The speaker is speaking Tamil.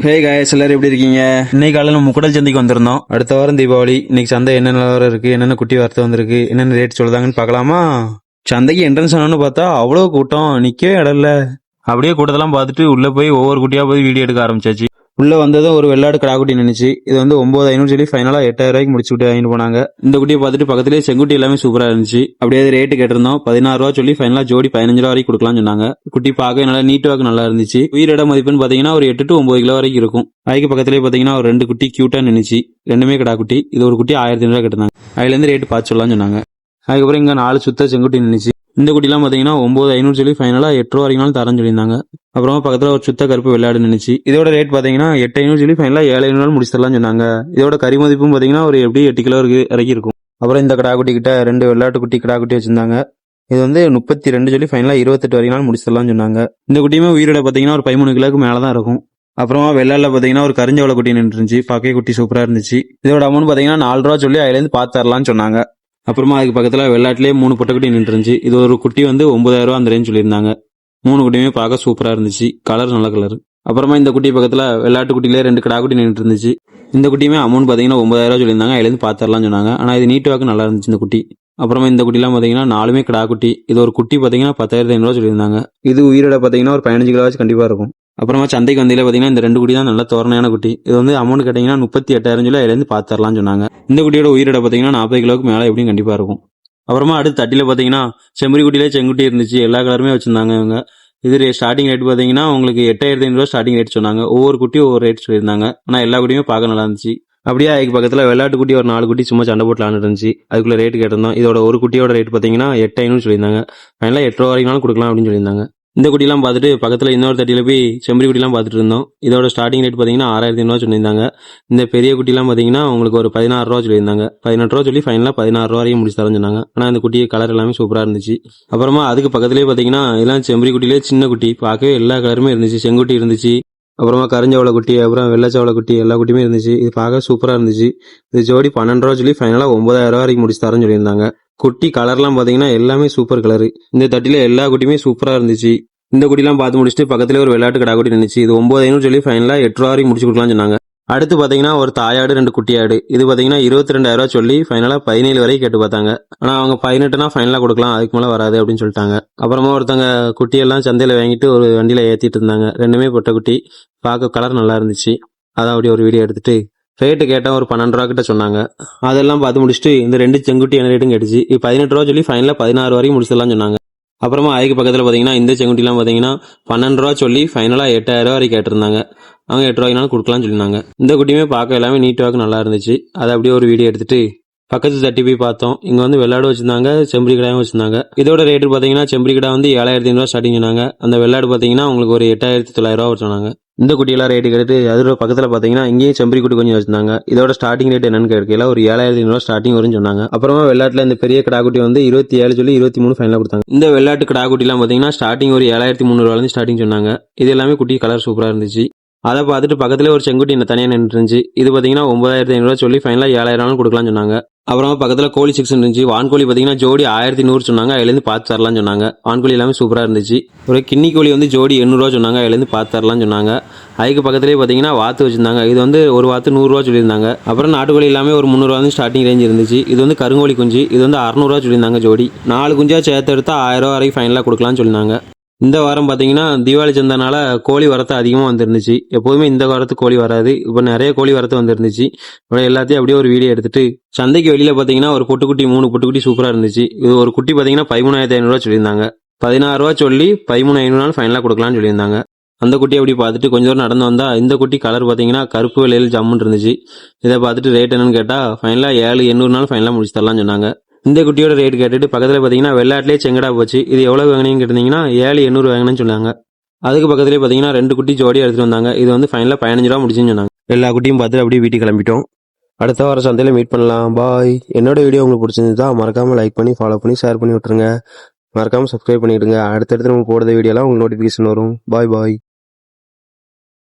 ஹே காய்ஸ், எல்லாரும் எப்படி இருக்கீங்க? இன்னைக்கு காலையில் நம்ம முக்கடல் சந்தைக்கு வந்திருந்தோம். அடுத்த வாரம் தீபாவளி. இன்னைக்கு சந்தை என்னென்ன நிலவரம் இருக்கு, என்னென்ன குட்டி வார்த்தை வந்திருக்கு, என்னென்ன ரேட் சொல்லுதாங்கன்னு பார்க்கலாமா? சந்தைக்கு என்ட்ரன்ஸ் ஆனோன்னு பார்த்தா அவ்வளோ கூட்டம், நிற்கவே இடம் இல்லை. அப்படியே கூட்டத்தெல்லாம் பார்த்துட்டு உள்ளே போய் ஒவ்வொரு குட்டியாக போய் வீடியோ எடுக்க ஆரம்பிச்சாச்சு. உள்ளே வந்ததும் ஒரு வெள்ளாடு கிடாக்குட்டி நினைச்சு இது வந்து 9,500 சொல்லி ஃபைனலாக 8,000 ரூபாய்க்கு முடிச்சு விட்டு வாங்கிட்டு போனாங்க. இந்த குட்டியை பார்த்துட்டு பக்கத்துலேயே செங்குட்டி எல்லாமே சூப்பராக இருந்துச்சு. அப்படியே ரேட்டு கேட்டிருந்தோம். 16 ரூபா சொல்லி ஃபைனலாக ஜோடி 15 ரூபா வரைக்கும் கொடுக்கலாம்னு சொன்னாங்க. குட்டி பார்க்க நல்லா நீட்டுவாக்கு நல்லா இருந்துச்சு. உயிரிட மதிப்புன்னு பார்த்தீங்கன்னா ஒரு 8 to 9 கிலோ வரைக்கும் இருக்கும். அதுக்கு பக்கத்துலேயே பார்த்தீங்கன்னா ஒரு 2 குட்டி கியூட்டாக நினைச்சு, ரெண்டுமே கிடாக்குட்டி. இது ஒரு குட்டி 1,500 ரூபா கேட்டிருந்தாங்க. அதுலேருந்து ரேட்டு பார்த்து சொல்லலாம்னு சொன்னாங்க. அதுக்கப்புறம் இங்கே 4 சுத்த செங்குட்டி நினைச்சு. இந்த குட்டிலாம் பார்த்தீங்கன்னா 9,500 சொல்லி ஃபைனலாக 8 ரூபா வரைக்கும் தரேன்னு சொல்லியிருந்தாங்க. அப்புறமா பக்கத்தில் ஒரு சுத்த கருப்பு வெள்ளாடு நினைச்சு இதோட ரேட் பார்த்தீங்கன்னா 8,500 சொல்லி ஃபைனலாக 7,500 முடிச்சிடலாம்னு சொன்னாங்க. இதோட கறி மதிப்பும் பார்த்தீங்கன்னா ஒரு எப்படி 8 கிலோ வரைக்கும் இருக்கும். அப்புறம் இந்த கிடாக்குட்டி கிட்ட 2 வெள்ளாட்டு குட்டி கிடாக்குட்டி வச்சிருந்தாங்க. இது வந்து 32 சொல்லி ஃபைனலாக 28 வரைக்கும் முடிச்சிடலாம்னு சொன்னாங்க. இந்த குட்டியுமே உயிரிட பார்த்தீங்கன்னா ஒரு 13 கிலோக்கு மேலே தான் இருக்கும். அப்புறமா வெள்ளாடில் பார்த்தீங்கன்னா ஒரு கரிஞ்சவளை குட்டி நின்றுருந்துச்சு. பார்க்கவே குட்டி சூப்பராக இருந்துச்சு. இதோட அமௌண்ட் பார்த்தீங்கன்னா 4 ரூபா சொல்லி அதுலேருந்து பார்த்து தரலாம்னு சொன்னாங்க. அப்புறமா அதுக்கு பக்கத்தில் வெள்ளாட்டிலே 3 பொட்டைக்குட்டி நின்றுருந்துச்சு. இது ஒரு குட்டி வந்து 9,000 ரூபா அந்த ரேஞ்ச் சொல்லியிருந்தாங்க. 3 குட்டியுமே பார்க்க சூப்பராக இருந்துச்சு. கலர் நல்ல கலர். அப்புறமா இந்த குட்டி பக்கத்தில் வெள்ளாட்டு குட்டிலே 2 கிடாக்குட்டி நின்றுட்டு இருந்துச்சு. இந்த குட்டியுமே அமௌண்ட் பார்த்தீங்கன்னா 9,000 ரூபா சொல்லியிருந்தாங்க. அதுலேருந்து பார்த்துடலாம்னு சொன்னாங்க. ஆனால் இது நீட்டுவாக்கு நல்லா இருந்துச்சு இந்த குட்டி. அப்புறமா இந்த குட்டிலாம் பார்த்தீங்கன்னா 4மே கிடாக்குட்டி. இது ஒரு குட்டி பார்த்தீங்கன்னா 10,500 ரூபா சொல்லியிருந்தாங்க. இது உயிரோட பார்த்தீங்கன்னா ஒரு 15 கிலோவாச்சும் கண்டிப்பாக இருக்கும். அப்புறமா சந்தைக்கு வந்தையில பார்த்தீங்கன்னா இந்த 2 குட்டி தான் நல்ல தோரணையான குட்டி. இது வந்து அமௌண்ட் கேட்டிங்கன்னா 38,000 சொல்லி அதுலேருந்து பார்த்துடலாம்னு சொன்னாங்க. இந்த குட்டியோட உயிரோட பார்த்தீங்கன்னா 40 கிலோவுக்கு மேலே எப்படியும் கண்டிப்பாக இருக்கும். அப்புறமா அடுத்து தட்டியில் பார்த்தீங்கன்னா செம்மறி குட்டியிலே செங்குட்டி இருந்துச்சு. எல்லா கலருமே வச்சிருந்தாங்க இவங்க. இது ஸ்டார்டிங் ரேட் பார்த்தீங்கன்னா உங்களுக்கு 8,500 ரூபா ஸ்டார்டிங் ரேட் சொன்னாங்க. ஒவ்வொரு குட்டியும் ஒவ்வொரு ரேட் சொல்லியிருந்தாங்க. ஆனால் எல்லா குட்டியுமே பார்க்க நல்லா இருந்துச்சு. அப்படியே அதுக்கு பக்கத்தில் வெள்ளாட்டு குட்டி ஒரு 4 குட்டி சும்மா சண்டை போட்டு இருந்துச்சு. அதுக்குள்ள ரேட்டு கேட்டிருந்தோம். இதோட ஒரு குட்டியோட ரேட் பார்த்தீங்கன்னா 8,500 சொல்லியிருந்தாங்க. ஃபைனலாக 8 ரூபா வரைக்கும் கொடுக்கலாம் அப்படின்னு சொல்லியிருந்தாங்க. இந்த குட்டிலாம் பார்த்துட்டு பக்கத்தில் இன்னொரு தட்டியில் போய் செம்பரி குட்டிலாம் பார்த்துட்டு இருந்தோம். இதோட ஸ்டார்டிங் ரேட் பார்த்தீங்கன்னா 6,500 சொல்லியிருந்தாங்க. இந்த பெரிய குட்டிலாம் பார்த்தீங்கன்னா உங்களுக்கு ஒரு 16 ரூபா சொல்லியிருந்தாங்க. 18 ரூபா சொல்லி ஃபைனலாக 16 ரூபா வரையும் முடிச்சு தரேன்னு சொன்னாங்க. ஆனால் இந்த குட்டி கலர் எல்லாமே சூப்பராக இருந்துச்சு. அப்புறமா அதுக்கு பக்கத்துலேயே பார்த்தீங்கன்னா இதெல்லாம் செம்பரி குட்டிலே சின்ன குட்டி. பார்க்கவே எல்லா கலருமே இருந்துச்சு. செங்குட்டி இருந்துச்சு. அப்புறமா கரிஞ்சவளை குட்டி, அப்புறம் வெள்ளச்சவளை குட்டி எல்லா குட்டியுமே இருந்துச்சு. இது பார்க்க சூப்பராக இருந்துச்சு. இது ஜோடி 12 ரூபா சொல்லி ஃபைனலாக 9,000 ரூபா வரைக்கும் முடிச்சு தரேன்னு சொல்லியிருந்தாங்க. குட்டி கலர்லாம் பார்த்தீங்கன்னா எல்லாமே சூப்பர் கலரு. இந்த தட்டில எல்லா குட்டியுமே சூப்பராக இருந்துச்சு. இந்த குட்டிலாம் பார்த்து முடிச்சுட்டு பக்கத்துல ஒரு வெள்ளாட்டு கடா குட்டி இருந்துச்சு. இது 9,500 சொல்லி ஃபைனலாக 8 ரூபா வரைக்கும் முடிச்சு கொடுக்கலாம்னு சொன்னாங்க. அடுத்து பார்த்தீங்கன்னா ஒரு தாயாடு 2 குட்டியாடு. இது பார்த்தீங்கன்னா 22,000 ரூபா சொல்லி ஃபைனலாக 17 வரைக்கும் கேட்டு பார்த்தாங்க. ஆனால் அவங்க 18னா ஃபைனலாக கொடுக்கலாம், அதுக்கு மேலே வராது அப்படின்னு சொல்லிட்டாங்க. அப்புறமா ஒருத்தங்க குட்டியெல்லாம் சந்தையில் வாங்கிட்டு ஒரு வண்டியில் ஏற்றிட்டு இருந்தாங்க. ரெண்டுமே பொட்டை குட்டி. பார்க்க கலர் நல்லா இருந்துச்சு. அதான் அப்படி ஒரு வீடியோ எடுத்துட்டு ரேட்டு கேட்டால் ஒரு 12 ரூபா கிட்ட சொன்னாங்க. அதெல்லாம் பார்த்து முடிச்சுட்டு இந்த 2 செங்குட்டி என்ன ரேட்டும் கேட்டுச்சு. 18 ரூபா சொல்லி ஃபைனலாக 16 வரைக்கும் முடிச்சிடலாம்னு சொன்னாங்க. அப்புறமா அதுக்கு பக்கத்தில் பார்த்தீங்கன்னா இந்த செங்குட்டிலாம் பார்த்தீங்கன்னா 12 ரூபா சொல்லி ஃபைனலாக 8,000 ரூபா வரைக்கும் கேட்டிருந்தாங்க. அவங்க 8 ரூபாய்க்குனாலும் கொடுக்கலாம்னு சொல்லியிருந்தாங்க. இந்த குட்டியுமே பார்க்க எல்லாமே நீட்டாக நல்லா இருந்துச்சு. அதை அப்படியே ஒரு வீடியோ எடுத்துட்டு பக்கத்து தட்டி போய் பார்த்தோம். இங்கே வந்து வெள்ளாடு வச்சிருந்தாங்க, செம்பரி கிடாயும் வச்சிருந்தாங்க. இதோட ரேட்டு பார்த்தீங்கன்னா செம்பரி கிடா வந்து 7,500 ஸ்டார்டிங் சொன்னாங்க. அந்த வெள்ளாடு பார்த்தீங்கன்னா உங்களுக்கு ஒரு 8,900 ரூபா சொன்னாங்க. இந்த குட்டியெல்லாம் ரேட்டு கேட்டு அதோட பக்கத்தில் பார்த்தீங்கன்னா இங்கேயும் செம்பரி குட்டி கொஞ்சம் வச்சிருந்தாங்க. இதோட ஸ்டார்டிங் ரேட் என்னன்னு கேட்கல, ஒரு 7,500 ஸ்டார்டிங் வரும்னு சொன்னாங்க. அப்புறமா வெள்ளாட்டில் இந்த பெரிய கிடாக்குட்டி வந்து 27 சொல்லி 23 ஃபைனலாக கொடுத்தாங்க. இந்த வெள்ளாட்டு கிடாக்குட்டிலாம் பார்த்தீங்கன்னா ஸ்டார்டிங் ஒரு 7,300 ஸ்டார்டிங் சொன்னாங்க. இது எல்லாமே குட்டி கலர் சூப்பராக இருந்துச்சு. அதை பார்த்துட்டு பக்கத்துல ஒரு செங்குட்டி இந்த தனியாக நின்றுச்சு. இது பார்த்தீங்கன்னா 9,500 சொல்லி ஃபைனலாக 7,000 கொடுக்கலாம்னு சொன்னாங்க. அப்புறமா பக்கத்தில் கோழி 6 இருந்துச்சு. வான்கோழி பார்த்தீங்கன்னா ஜோடி 1,100 சொன்னாங்க. அதுலேருந்து பார்த்து தரலாம்னு சொன்னாங்க. வான்கோழி எல்லாமே சூப்பராக இருந்துச்சு. ஒரு கிண்ணி கோழி வந்து ஜோடி 800 ரூபா சொன்னாங்க. அதுலேருந்து பார்த்து தரலாம்னு சொன்னாங்க. அதுக்கு பக்கத்துலேயே பார்த்தீங்கன்னா வாத்து வச்சிருந்தாங்க. இது வந்து ஒரு வாத்து 100 ரூபா சொல்லியிருந்தாங்க. அப்புறம் நாட்டுக்கோழி எல்லாமே ஒரு 300 ரூபா ஸ்டார்டிங் ரேஞ்ச் இருந்துச்சு. இது வந்து கருங்கோழி குஞ்சு. இது வந்து 600 ரூபா சொல்லியிருந்தாங்க ஜோடி. 4 குஞ்சா சேர்த்து எடுத்தா 1,000 ரூபா வரைக்கும் ஃபைனலாக கொடுக்கலாம்னு சொன்னாங்க. இந்த வாரம் பார்த்தீங்கன்னா தீபாவளி சந்தனால கோழி வரத்து அதிகமாக வந்துருந்துச்சு. எப்போதுமே இந்த வாரத்து கோழி வராது. இப்போ நிறைய கோழி வரத்து வந்துருந்துச்சு. எல்லாத்தையும் அப்படியே ஒரு வீடியோ எடுத்துட்டு சந்தைக்கு வெளியில பார்த்தீங்கன்னா ஒரு பொட்டுக்குட்டி 3 பொட்டுக்குட்டி சூப்பராக இருந்துச்சு. இது ஒரு குட்டி பார்த்தீங்கன்னா 13,500 ரூபா சொல்லியிருந்தாங்க. 16 ரூபா சொல்லி 13,500 ஃபைனலாக கொடுக்கலாம்னு சொல்லியிருந்தாங்க. அந்த குட்டி அப்படி பார்த்துட்டு கொஞ்சம் தூரம் நடந்து வந்தா இந்த குட்டி கலர் பார்த்தீங்கன்னா கருப்பு வெள்ளையில் ஜம்முன்னு இருந்துச்சு. இதை பார்த்துட்டு ரேட் என்னன்னு கேட்டால் ஃபைனலாக 7,800 ஃபைனலாக முடிச்சு தரலாம்னு சொன்னாங்க. இந்த குட்டியோட ரேட் கேட்டுட்டு பக்கத்தில் பார்த்தீங்கன்னா வெள்ளாட்டிலே செங்கடா போச்சு. இது எவ்வளோ வாங்கினீங்கன்னு கேட்டிங்கன்னா 7,800 வாங்கினேன்னு சொன்னாங்க. அதுக்கு பக்கத்துலேயே பார்த்தீங்கன்னா 2 குட்டி ஜோடியாக எடுத்துகிட்டு வந்தாங்க. இது வந்து ஃபைனலாக 15 ரூபா முடிச்சுன்னு சொன்னாங்க. எல்லா குட்டியும் பார்த்துட்டு அப்படியே வீட்டுக்கு கிளம்பிட்டோம். அடுத்த வாரம் சந்தையில் மீட் பண்ணலாம். பாய். என்னோட வீடியோ உங்களுக்கு பிடிச்சிருந்தா மறக்காமல் லைக் பண்ணி ஃபாலோ பண்ணி ஷேர் பண்ணி விட்டுருங்க. மறக்காமல் சப்ஸ்கிரைப் பண்ணிவிடுங்க. அடுத்தடுத்து நம்ம போடுற வீடியோலாம் உங்களுக்கு நோட்டிஃபிகேஷன் வரும். பாய்.